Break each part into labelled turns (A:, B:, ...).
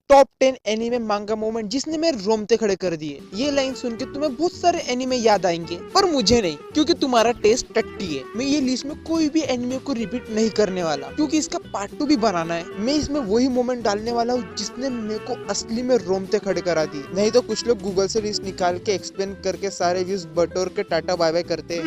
A: Top 10 anime मांगा moment जिसने मेरे रोंगटे खड़े कर दिए। ये लाइन सुन के तुम्हें बहुत सारे एनीमे याद आएंगे, पर मुझे नहीं, क्योंकि तुम्हारा टेस्ट टट्टी है। मैं ये लिस्ट में कोई भी एनीमे को रिपीट नहीं करने वाला, क्योंकि इसका पार्ट 2 भी बनाना है। मैं इसमें वही मोमेंट डालने वाला हूँ जिसने मेरे को असली में रोंगटे खड़े करा दिए। नहीं तो कुछ लोग गूगल से लिस्ट निकाल के एक्सप्लेन करके सारे व्यूज बटोर के टाटा बाय बाय करते हैं।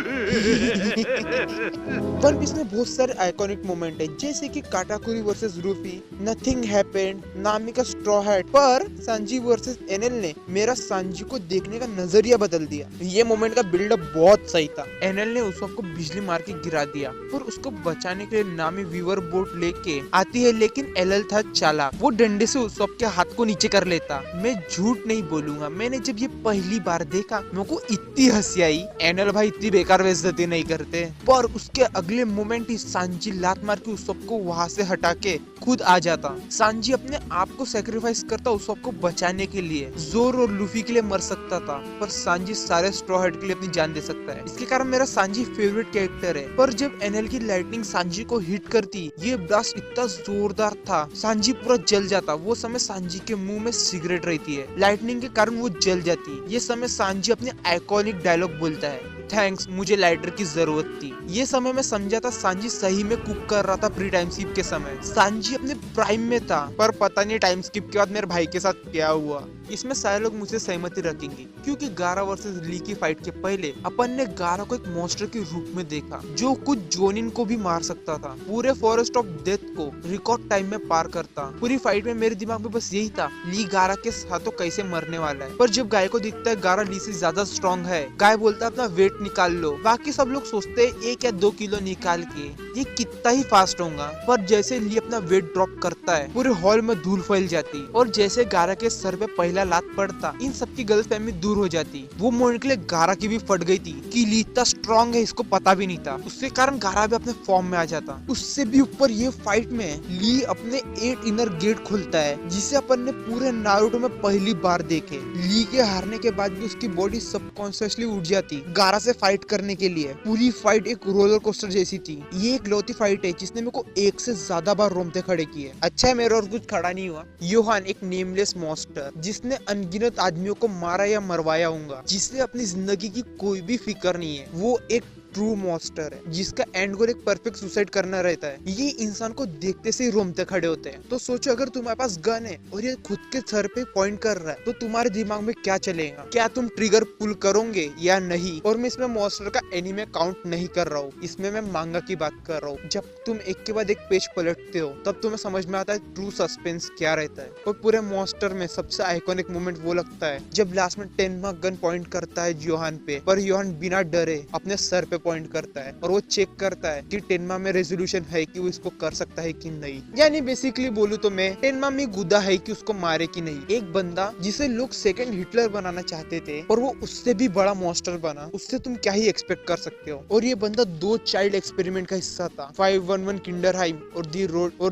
A: वन पीस में बहुत सारे आइकॉनिक मोमेंट है, जैसे कि काटाकुरी वर्सेस रूफी, नथिंग हैपेंड, नामी का स्ट्रॉ हैट। पर सांजी वर्सेस एनएल ने मेरा सांजी को देखने का नजरिया बदल दिया। ये मोमेंट का बिल्डअप बहुत सही था। एनएल ने उसको बिजली मार के गिरा दिया, पर उसको बचाने के लिए नामी वीवर बोट लेके आती है, लेकिन एनएल था चालाक। वो डंडे से उसके के हाथ को नीचे कर लेता। मैं झूठ नहीं बोलूंगा, मैंने जब ये पहली बार देखा मेरे को इतनी हंसी आई। एनएल भाई इतनी बेकार बेइज्जती नहीं करते। पर उसके अगले मोमेंट ही सांजी लात मार के उस सबको वहां से हटा के खुद आ जाता। सांजी अपने आप को सेक्रीफाइस करता उस सबको बचाने के लिए। जोर और लूफी के लिए मर सकता था, पर सांजी सारे स्ट्रॉ हेड के लिए अपनी जान दे सकता है। इसके कारण मेरा सांजी फेवरेट कैरेक्टर है। पर जब एनएल की लाइटनिंग सांजी को हिट करती, ये ब्लास्ट इतना जोरदार था, सांजी पूरा जल जाता। वो समय सांजी के मुंह में सिगरेट रहती है, लाइटनिंग के कारण वो जल जाती। ये समय सांजी अपने आइकॉनिक डायलॉग बोलता है, थैंक्स, मुझे लाइटर की जरूरत थी। ये समय में समझा था सांजी सही में कुक कर रहा था प्री टाइम स्किप के समय। सांजी अपने प्राइम में था, पर पता नहीं टाइम स्किप के बाद मेरे भाई के साथ क्या हुआ। इसमें सारे लोग मुझसे सहमति रखेंगे, क्योंकि गारा वर्सेस ली की फाइट के पहले अपन ने गारा को एक मॉन्स्टर के रूप में देखा, जो कुछ जोनिन को भी मार सकता था। पूरे फॉरेस्ट ऑफ डेथ को रिकॉर्ड टाइम में पार करता। पूरी फाइट में मेरे दिमाग में बस यही था, ली गारा के साथों कैसे मरने वाला है। पर जब गाय को दिखता है गारा ली से ज्यादा स्ट्रॉन्ग है, गाय बोलता है अपना वेट निकाल लो। बाकी सब लोग सोचते हैं 1 या 2 किलो निकाल के ये कितना ही फास्ट होगा। पर जैसे ली अपना वेट ड्रॉप करता है, पूरे हॉल में धूल फैल जाती, और जैसे गारा के सर पे पहला लात पड़ता, इन सबकी गलतफहमी दूर हो जाती। वो मोमेंट के लिए गारा की भी फट गई थी कि ली इतना स्ट्रॉन्ग है, इसको पता भी नहीं था। उसके कारण गारा भी अपने फॉर्म में आ जाता। उससे भी ऊपर ये फाइट में ली अपने 8 इनर गेट खोलता है, जिसे अपन ने पूरे नारुतो में पहली बार देखे। ली के हारने के बाद भी उसकी बॉडी सबकॉन्शियसली उठ जाती गारा से फाइट करने के लिए। पूरी फाइट एक रोलर कोस्टर जैसी थी। ये एक लौती फाइट है जिसने मेरे को 1 से ज्यादा बार रोंगटे खड़े किए। अच्छा है मेरे और कुछ खड़ा नहीं हुआ। योहान एक नेमलेस मॉन्स्टर जिसने अनगिनत आदमियों को मारा या मरवाया होगा, जिसने अपनी जिंदगी की कोई भी फिक्र नहीं है। वो एक ट्रू मॉन्स्टर है जिसका एंड गोल एक परफेक्ट सुसाइड करना रहता है। ये इंसान को देखते से ही रोंगटे खड़े होते हैं। तो सोचो, अगर तुम्हारे पास गन है और ये खुद के सर पे पॉइंट कर रहा है, तो तुम्हारे दिमाग में क्या चलेगा? क्या तुम ट्रिगर पुल करोगे या नहीं? और मैं इसमें मॉन्स्टर का एनीमे काउंट नहीं कर रहा हूँ, इसमें मैं मांगा की बात कर रहा हूँ। जब तुम एक के बाद एक पेज पलटते हो, तब तुम्हें समझ में आता है ट्रू सस्पेंस क्या रहता है। और पूरे मॉन्स्टर में सबसे आइकॉनिक मोमेंट वो लगता है जब लास्ट में टेनमा गन पॉइंट करता है योहान पे, पर योहान बिना डरे अपने सर पे पॉइंट करता है, और वो चेक करता है कि टेनमा में रेजोल्यूशन है कि वो इसको कर सकता है कि नहीं। यानी बेसिकली बोलूं तो मैं, टेनमा में गुदा है कि उसको मारे कि नहीं। एक बंदा जिसे लोग सेकंड हिटलर बनाना चाहते थे, और वो उससे भी बड़ा मॉन्स्टर बना, उससे तुम क्या ही एक्सपेक्ट कर सकते हो। और ये बंदा 2 चाइल्ड एक्सपेरिमेंट का हिस्सा था, 511 किंडरहाइम और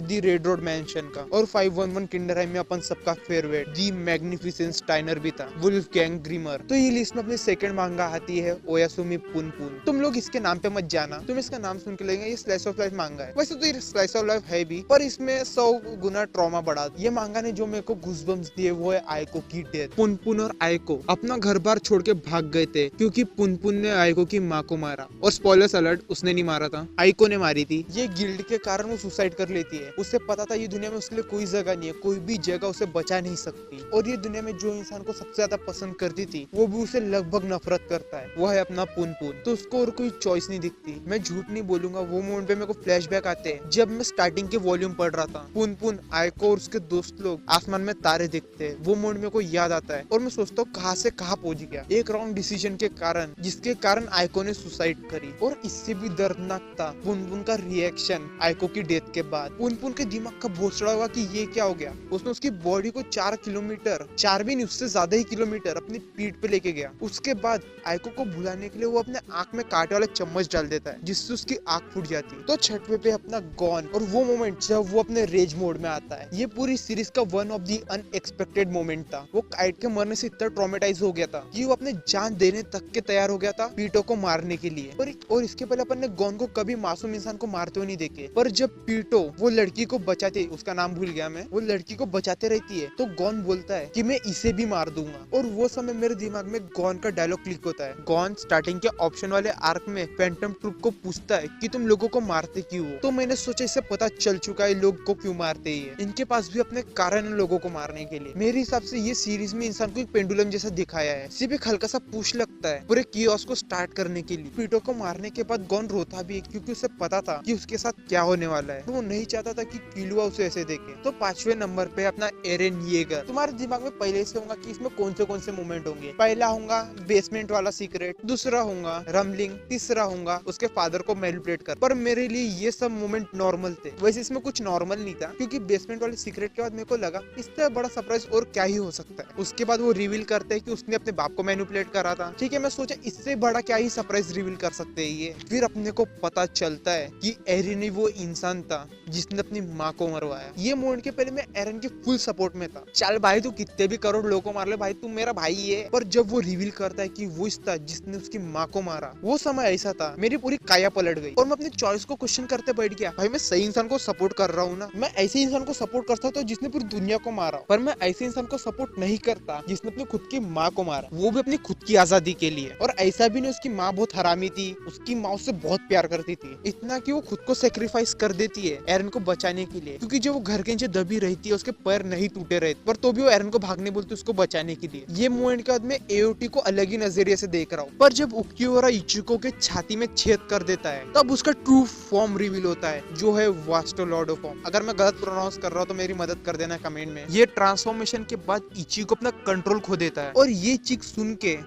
A: दी रेड रोड मैंशन का। और 511 किंडरहाइम में अपन सबका फेवरेट दी मैग्निफिसेंट स्टाइनर भी था, वुल्फ गैंग ग्रीमर। तो ये लिस्ट में अपनी सेकंड मांगा आती है ओयासुमी पुनपुन। तुम लोग इसके नाम पे मत जाना, तुम इसका नाम सुन के लगेगा ये स्लाइस ऑफ लाइफ मांगा है। वैसे तो ये स्लाइस ऑफ लाइफ है भी, पर इसमें 100 गुना ट्रॉमा बढ़ा। ये मांगा ने जो मेरे को गूज़बम्स दिए वो है आयको की डेथ। पुनपुन और आयको अपना घर बार छोड़ के भाग गए थे, क्योंकि पुनपुन ने आयको की माँ को मारा। और स्पॉयलर्स अलर्ट, उसने नहीं मारा था, आयको ने मारी थी। ये गिल्ड के कारण वो सुसाइड कर लेती है। उसे पता था ये दुनिया में उसके लिए कोई जगह नहीं है, कोई भी जगह उसे बचा नहीं सकती। और ये दुनिया में जो इंसान को सबसे ज्यादा पसंद करती थी, वो भी उसे लगभग नफरत करता है, वो है अपना पुनपुन। तो उसको और कोई चॉइस नहीं दिखती। मैं झूठ नहीं बोलूंगा, वो मोमेंट पे मेरे को फ्लैशबैक आते हैं जब मैं स्टार्टिंग के वॉल्यूम पढ़ रहा था। पुनपुन, आयको और उसके दोस्त लोग आसमान में तारे देखते हैं। वो मोमेंट मेरे को याद आता है, और मैं सोचता हूँ कहाँ से कहाँ पहुंच गया। एक रॉन्ग डिसीजन के कारण, जिसके कारण आयको ने सुसाइड करी। और इससे भी दर्दनाक था पुनपुन का रिएक्शन आयको की डेथ के बाद। पुनपुन के दिमाग का भोसड़ा होगा कि ये क्या हो गया। उसने उसकी बॉडी को 4 किलोमीटर, 4 भी नहीं उससे ज्यादा ही किलोमीटर अपनी पीठ पे लेके गया। उसके बाद आयको को भुलाने के लिए वो अपने आंख में कांटे वाला चम्मच डाल देता है जिससे उसकी आंख फूट जाती है। तो छठवे पे अपना गॉन, और वो मोमेंट जब वो अपने रेज मोड में आता है, ये पूरी सीरीज का one of the unexpected moment था। वो काइट के मरने से इतना ट्रॉमेटाइज हो गया था कि वो अपने जान देने तक के तैयार हो गया था पीटो को मारने के लिए। और इसके पहले अपन ने गॉन को कभी मासूम इंसान को मारते हुए नहीं देखे, पर जब पीटो वो लड़की को बचाते, उसका नाम भूल गया मैं, वो लड़की को बचाते रहती है तो गॉन बोलता है कि मैं इसे भी मार दूंगा। और वो समय मेरे दिमाग में गॉन का डायलॉग क्लिक होता है। गॉन स्टार्टिंग के ऑप्शन वाले आर्क में फैंटम ट्रूप को पूछता है कि तुम लोगों को मारते क्यों हो। तो मैंने सोचा इससे पता चल चुका है लोग को क्यों मारते ही है, इनके पास भी अपने कारण है लोगों को मारने के लिए। मेरे हिसाब से ये सीरीज में इंसान को एक पेंडुलम जैसा दिखाया है, सिर्फ एक हल्का सा पुश लगता है पूरे कियोस को स्टार्ट करने के लिए। पीटो को मारने के बाद गॉन रोता भी है क्योंकि उसे पता था कि उसके साथ क्या होने वाला है। तो वो नहीं चाहता था कि किलुआ उसे ऐसे देखे। तो 5वें नंबर पे अपना एरेन येगर। तुम्हारे दिमाग में पहले से होगा कि इसमें कौन से मोमेंट होंगे। पहला होगा बेसमेंट वाला सीक्रेट, दूसरा होगा रमलिंग, तीसरा होगा उसके फादर को मैनिपुलेट कर। पर मेरे लिए ये सब मोमेंट नॉर्मल थे। वैसे इसमें कुछ नॉर्मल नहीं था क्योंकि बेसमेंट वाले सीक्रेट के बाद मेरे को लगा इससे बड़ा सरप्राइज और क्या ही हो सकता है। उसके बाद वो रिवील करते हैं कि उसने अपने बाप को मैनिपुलेट करा था। ठीक है, मैं सोचा इससे बड़ा क्या ही सरप्राइज रिवील कर सकते हैं ये। फिर अपने को पता चलता है कि एरन ही वो इंसान था जिसने अपनी माँ को मरवाया। ये मोमेंट के पहले मैं एरन के फुल सपोर्ट में था। चल भाई तू कितने भी करोड़ लोगों को मार ले भाई, तू मेरा भाई है। पर जब वो रिवील करता है कि वो था जिसने उसकी माँ को मारा, वो समय ऐसा था मेरी पूरी काया पलट गई और मैं अपनी चॉइस को क्वेश्चन करते बैठ गया। भाई मैं सही इंसान को सपोर्ट कर रहा हूँ ना, मैं ऐसे इंसान को सपोर्ट करता हूँ जिसने पूरी दुनिया को मारा, पर मैं ऐसे इंसान को सपोर्ट नहीं करता जिसने अपनी खुद की माँ को मारा, वो भी अपनी खुद की आजादी के लिए। और ऐसा भी नहीं उसकी माँ बहुत हरामी थी, उसकी माँ उससे बहुत प्यार करती थी, इतना कि वो खुद को सेक्रीफाइस कर देती है एरन को बचाने के लिए। क्योंकि जब वो घर के नीचे दबी रहती है उसके पैर नहीं टूटे रहते, पर तो भी वो एरन को भागने बोलती है उसको बचाने के लिए। ये मोमेंट के बाद मैं एओटी को अलग ही नजरिए से देख रहा हूँ। पर जब उकियोरा इचिको के छाती में छेद कर देता है तब उसका ट्रू फॉर्म रिवील होता है जो है वास्टोलॉर्डो फॉर्म। अगर मैं गलत प्रोनाउंस कर रहा हूँ तो मेरी मदद कर देना कमेंट में। ये ट्रांसफॉर्मेशन के बाद इचिको अपना कंट्रोल खो देता है और ये चीख सुन के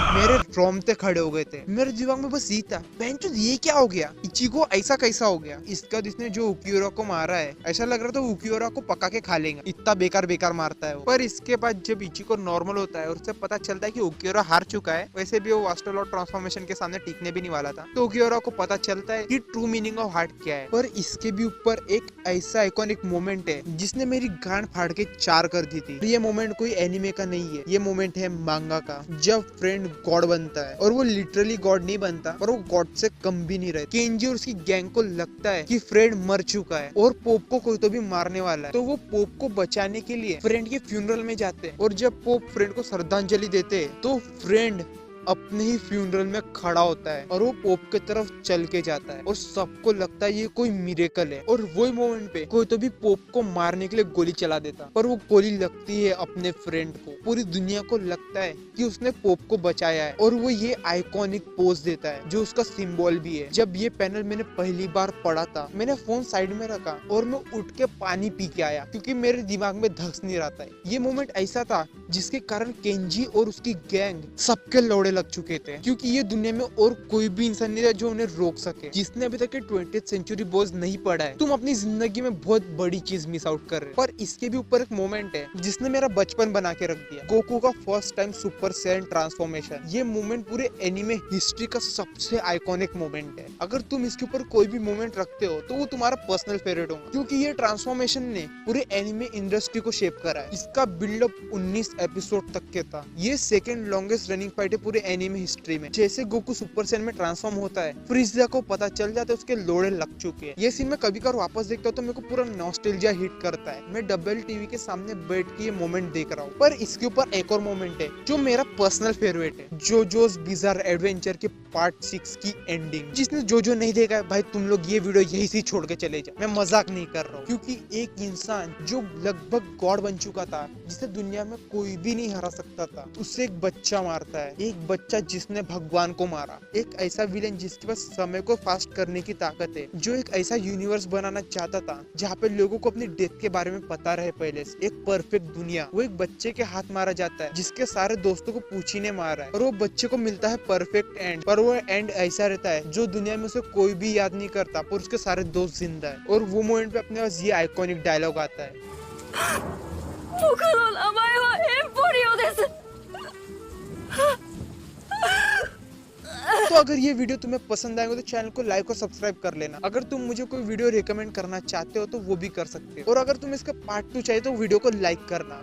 A: मेरे रोंगटे खड़े हो गए थे। मेरे दिमाग में बस ये था, बेंचो ये क्या हो गया, इचिको ऐसा कैसा हो गया। इसका जिसने जो उकियोरा को मारा है ऐसा लग रहा था उकियोरा को पका के खा लेंगे, इतना बेकार मारता है वो। पर इसके बाद जब इचिको नॉर्मल होता है और उससे पता चलता है कि उकियोरा हार चुका है, वैसे भी वो वास्टोलॉर्ड ट्रांसफॉर्मेशन के सामने टिकने भी नहीं वाला था, तो उकियोरा को पता चलता है कि ट्रू मीनिंग ऑफ हार्ट क्या है। पर इसके भी ऊपर एक ऐसा आइकॉनिक मोमेंट है जिसने मेरी गांड फाड़ के चार कर दी थी। ये मोमेंट कोई एनिमे का नहीं है, ये मोमेंट है मांगा का, जब फ्रेंड गॉड बनता है। और वो लिटरली गॉड नहीं बनता, पर वो गॉड से कम भी नहीं रहता। केंजी और उसकी गैंग को लगता है कि फ्रेंड मर चुका है और पोप को कोई तो भी मारने वाला है, तो वो पोप को बचाने के लिए फ्रेंड के फ्यूनरल में जाते हैं। और जब पोप फ्रेंड को श्रद्धांजलि देते हैं तो फ्रेंड अपने ही फ्यूनरल में खड़ा होता है और वो पोप की तरफ चल के जाता है और सबको लगता है ये कोई मिरेकल है। और वही मोमेंट पे कोई तो भी पोप को मारने के लिए गोली चला देता, पर वो गोली लगती है अपने फ्रेंड को। पूरी दुनिया को लगता है कि उसने पोप को बचाया है और वो ये आइकॉनिक पोज देता है जो उसका सिंबल भी है। जब ये पैनल मैंने पहली बार पढ़ा था, मैंने फोन साइड में रखा और मैं उठ के पानी पी के आया क्योंकि मेरे दिमाग में धस नहीं रहा था। ये मोमेंट ऐसा था जिसके कारण केंजी और उसकी गैंग सबके लौड़े लग चुके थे, क्योंकि ये दुनिया में और कोई भी इंसान नहीं था जो उन्हें रोक सके। जिसने अभी तक 20th सेंचुरी बॉयज नहीं पढ़ा है, तुम अपनी जिंदगी में बहुत बड़ी चीज मिस आउट कर रहे हो। पर इसके भी ऊपर एक मोमेंट है जिसने मेरा बचपन बना के रख दिया, गोकू का first time super Saiyan transformation. ये मोमेंट पूरे एनिमे हिस्ट्री का सबसे आइकॉनिक मोमेंट है। अगर तुम इसके ऊपर कोई भी मोमेंट रखते हो तो वो तुम्हारा पर्सनल फेवरेट होगा, क्योंकि ये ट्रांसफॉर्मेशन ने पूरे एनिमे इंडस्ट्री को शेप करा है। इसका बिल्डअप 19 एपिसोड तक के था। ये सेकंड लॉन्गेस्ट रनिंग फाइट है पूरे एनिमे हिस्ट्री में। जैसे गोकू सुपर सैयन में ट्रांसफॉर्म होता है, फ्रीजा को पता चल जाता है उसके लोड़े लग चुके हैं। ये सीन में कभी कभार वापस देखता हूँ तो मेरे को पूरा नॉस्टैल्जिया हिट करता है। मैं डबल टीवी के सामने बैठ के ये मोमेंट देख रहा हूँ। पर इसके ऊपर एक और मोमेंट है जो मेरा पर्सनल फेवरेट है, जोजोस बिजार एडवेंचर के पार्ट 6 की एंडिंग। जिसने जोजो नहीं देखा है भाई, तुम लोग ये वीडियो यही से छोड़ के चले जाओ, मैं मजाक नहीं कर रहा हूँ। क्योंकि एक इंसान जो लगभग गॉड बन चुका था, जिसे दुनिया में कोई भी नहीं हरा सकता था, उससे एक बच्चा मारता है। एक बच्चा जिसने भगवान को मारा, एक ऐसा विलेन जिसके पास समय को फास्ट करने की ताकत है, जो एक ऐसा यूनिवर्स बनाना चाहता था जहाँ पे लोगों को अपनी डेथ के बारे में पता रहे पहले से, एक परफेक्ट दुनिया। वो एक बच्चे के हाथ मारा जाता है जिसके सारे दोस्तों को पूछी ने मारा है, और वो बच्चे को मिलता है परफेक्ट एंड। पर वो एंड ऐसा रहता है जो दुनिया में उसे कोई भी याद नहीं करता, पर उसके सारे दोस्त जिंदा है। और वो मोमेंट पे अपने पास ये आइकॉनिक डायलॉग आता है, अगर ये वीडियो तुम्हें पसंद आएगा तो चैनल को लाइक और सब्सक्राइब कर लेना। अगर तुम मुझे कोई वीडियो रिकमेंड करना चाहते हो तो वो भी कर सकते हो, और अगर तुम इसका पार्ट 2 चाहिए तो वीडियो को लाइक करना।